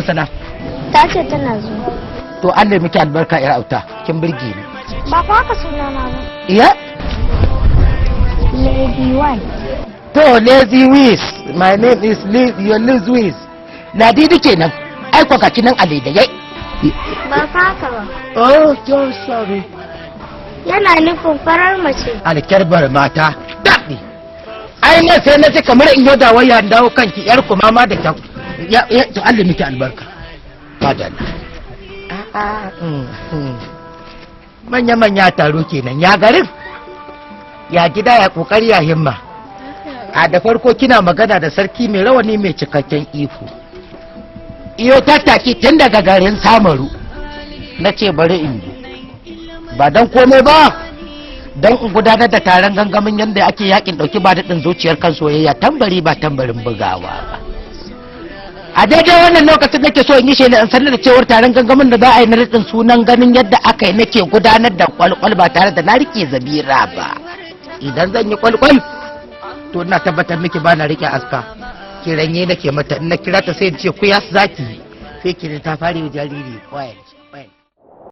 sana Ta ce tana zuwa. to Allah miki albarka yar auta kin burge ni. Ba fa haka sunana ba. Iya? Lady One. To lazy whiz. My name is your Liz Whiz. Ladidi kenan. Ai kwa kaki nan a ledayai. Ba fa haka ba. Oh, so sorry. Yana nufin farar mace. Alkyarbar mata. Daɗi. Ai ne sai na ce kamar in yau da waya dawo kanki yar ku mama da kyau. Ya to Allah miki albarka. Fadalla. Manya-manya taro kenan ya garin. Ya gida ya kokari ya himma. A da farko kina magana da sarki mai rawani mai cikakken iko. Iyo tattaki tun daga garin Samaru. Na ce bari in yi. Ba don komai ba, don in gudanar da taron gangamin yadda ake yakin ɗauki ba daɗin zuciyar kan soyayya tambari ba tambarin bugawa ba. A daidai wannan lokacin nake so in yi shela in sanar da cewar taron gangamin da za a yi na daɗin sunan ganin yadda aka yi nake gudanar da kwalkwal ba tare da na rike zabira ba. Idan zan yi kwalkwal, to ina tabbatar miki ba na rike aska. Kiranye nake mata in na kira ta sai in ce ku ya zaki sai ki ta fara jariri kwaya.